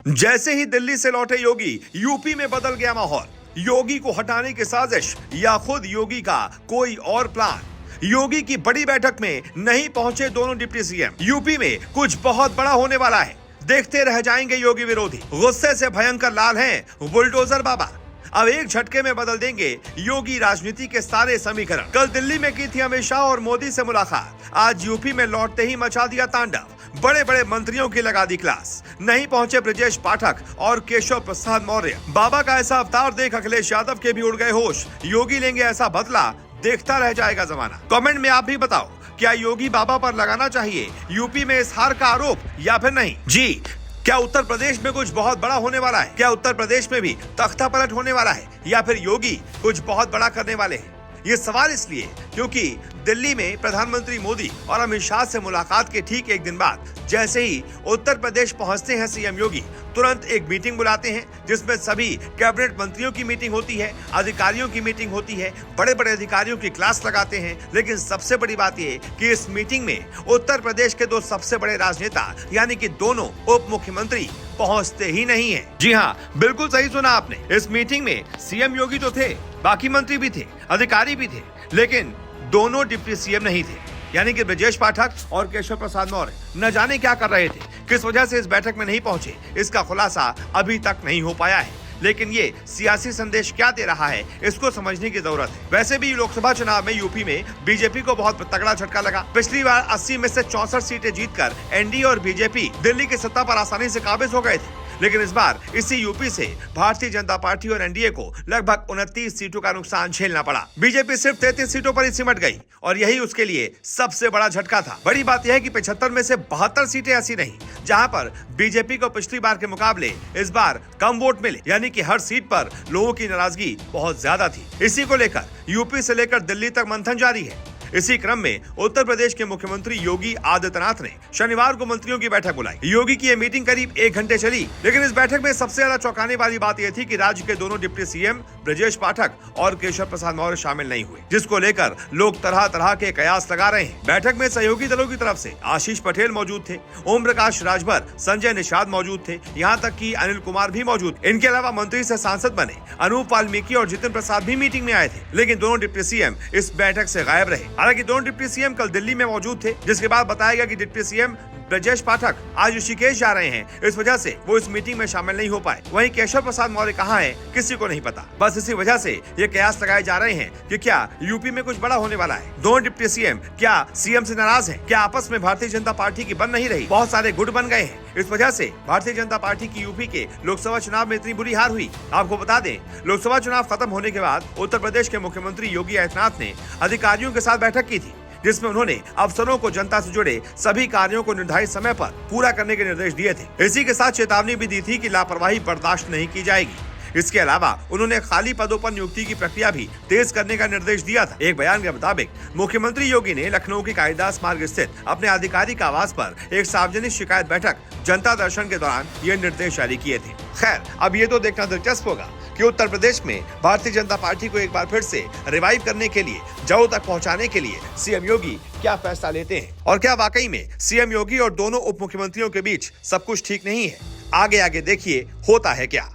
जैसे ही दिल्ली से लौटे योगी, यूपी में बदल गया माहौल। योगी को हटाने की साजिश या खुद योगी का कोई और प्लान। योगी की बड़ी बैठक में नहीं पहुंचे दोनों डिप्टी सीएम। यूपी में कुछ बहुत बड़ा होने वाला है। देखते रह जाएंगे योगी विरोधी। गुस्से से भयंकर लाल हैं बुलडोजर बाबा। अब एक झटके में बदल देंगे योगी राजनीति के सारे समीकरण। कल दिल्ली में की थी अमित शाह और मोदी से मुलाकात। आज यूपी में लौटते ही मचा दिया तांडव। बड़े बड़े मंत्रियों की लगा दी क्लास। नहीं पहुंचे ब्रजेश पाठक और केशव प्रसाद मौर्य। बाबा का ऐसा अवतार देख अखिलेश यादव के भी उड़ गए होश। योगी लेंगे ऐसा बदला, देखता रह जाएगा जमाना। कमेंट में आप भी बताओ, क्या योगी बाबा पर लगाना चाहिए यूपी में इस हार का आरोप या फिर नहीं? जी, क्या उत्तर प्रदेश में कुछ बहुत बड़ा होने वाला है? क्या उत्तर प्रदेश में भी तख्ता पलट होने वाला है या फिर योगी कुछ बहुत बड़ा करने वाले हैं? ये सवाल इसलिए क्योंकि दिल्ली में प्रधानमंत्री मोदी और अमित शाह से मुलाकात के ठीक एक दिन बाद जैसे ही उत्तर प्रदेश पहुंचते हैं सीएम योगी, तुरंत एक मीटिंग बुलाते हैं जिसमें सभी कैबिनेट मंत्रियों की मीटिंग होती है, अधिकारियों की मीटिंग होती है, बड़े बड़े अधिकारियों की क्लास लगाते हैं। लेकिन सबसे बड़ी बात यह कि इस मीटिंग में उत्तर प्रदेश के दो सबसे बड़े राजनेता यानी कि दोनों उप मुख्यमंत्री पहुंचते ही नहीं है। जी हाँ, बिल्कुल सही सुना आपने। इस मीटिंग में सीएम योगी तो थे, बाकी मंत्री भी थे, अधिकारी भी थे, लेकिन दोनों डिप्टी सीएम नहीं थे, यानी कि ब्रजेश पाठक और केशव प्रसाद मौर्य न जाने क्या कर रहे थे, किस वजह से इस बैठक में नहीं पहुंचे, इसका खुलासा अभी तक नहीं हो पाया है। लेकिन ये सियासी संदेश क्या दे रहा है, इसको समझने की जरूरत है। वैसे भी लोकसभा चुनाव में यूपी में बीजेपी को बहुत तगड़ा झटका लगा। पिछली बार 80 में से 64 सीटें जीतकर एनडीए और बीजेपी दिल्ली की सत्ता पर आसानी से काबिज हो गए थे। लेकिन इस बार इसी यूपी से भारतीय जनता पार्टी और एनडीए को लगभग 29 सीटों का नुकसान झेलना पड़ा। बीजेपी सिर्फ 33 सीटों पर ही सिमट गई और यही उसके लिए सबसे बड़ा झटका था। बड़ी बात यह है कि 75 में से 72 सीटें ऐसी रहीं जहां पर बीजेपी को पिछली बार के मुकाबले इस बार कम वोट मिले, यानी कि हर सीट पर लोगों की नाराजगी बहुत ज्यादा थी। इसी को लेकर यूपी से लेकर दिल्ली तक मंथन जारी है। इसी क्रम में उत्तर प्रदेश के मुख्यमंत्री योगी आदित्यनाथ ने शनिवार को मंत्रियों की बैठक बुलाई। योगी की यह मीटिंग करीब 1 घंटे चली, लेकिन इस बैठक में सबसे ज्यादा चौंकाने वाली बात यह थी कि राज्य के दोनों डिप्टी सीएम ब्रजेश पाठक और केशव प्रसाद मौर्य शामिल नहीं हुए, जिसको लेकर लोग तरह तरह के कयास लगा रहे हैं। बैठक में सहयोगी दलों की तरफ से आशीष पटेल मौजूद थे, ओम प्रकाश राजभर, संजय निषाद मौजूद थे, यहाँ तक कि अनिल कुमार भी मौजूद। इनके अलावा मंत्री से सांसद बने अनूप वाल्मीकि और जितिन प्रसाद भी मीटिंग में आए थे, लेकिन दोनों डिप्टी सीएम इस बैठक से गायब रहे। हालांकि दोनों डिप्टी सीएम कल दिल्ली में मौजूद थे, जिसके बाद बताया गया कि डिप्टी सीएम ब्रजेश पाठक आज ऋषिकेश जा रहे हैं, इस वजह से वो इस मीटिंग में शामिल नहीं हो पाए। वहीं केशव प्रसाद मौर्य कहाँ हैं, किसी को नहीं पता। बस इसी वजह से ये कयास लगाए जा रहे हैं कि क्या यूपी में कुछ बड़ा होने वाला है। दोनों डिप्टी सीएम क्या सीएम से नाराज हैं? क्या आपस में भारतीय जनता पार्टी की बन नहीं रही? बहुत सारे गुट बन गए हैं। इस वजह से भारतीय जनता पार्टी की यूपी के लोकसभा चुनाव में इतनी बुरी हार हुई। आपको बता दें, लोकसभा चुनाव खत्म होने के बाद उत्तर प्रदेश के मुख्यमंत्री योगी आदित्यनाथ ने अधिकारियों के साथ बैठक की थी, जिसमें उन्होंने अफसरों को जनता से जुड़े सभी कार्यों को निर्धारित समय पर पूरा करने के निर्देश दिए थे। इसी के साथ चेतावनी भी दी थी कि लापरवाही बर्दाश्त नहीं की जाएगी। इसके अलावा उन्होंने खाली पदों पर नियुक्ति की प्रक्रिया भी तेज करने का निर्देश दिया था। एक बयान के मुताबिक मुख्यमंत्री योगी ने लखनऊ के कालिदास मार्ग स्थित अपने आधिकारिक आवास पर एक सार्वजनिक शिकायत बैठक जनता दर्शन के दौरान ये निर्देश जारी किए थे। खैर, अब ये तो देखना दिलचस्प होगा कि उत्तर प्रदेश में भारतीय जनता पार्टी को एक बार फिर से रिवाइव करने के लिए, जौ तक पहुंचाने के लिए सीएम योगी क्या फैसला लेते हैं और क्या वाकई में सीएम योगी और दोनों उप मुख्यमंत्रियों के बीच सब कुछ ठीक नहीं है। आगे आगे देखिए होता है क्या।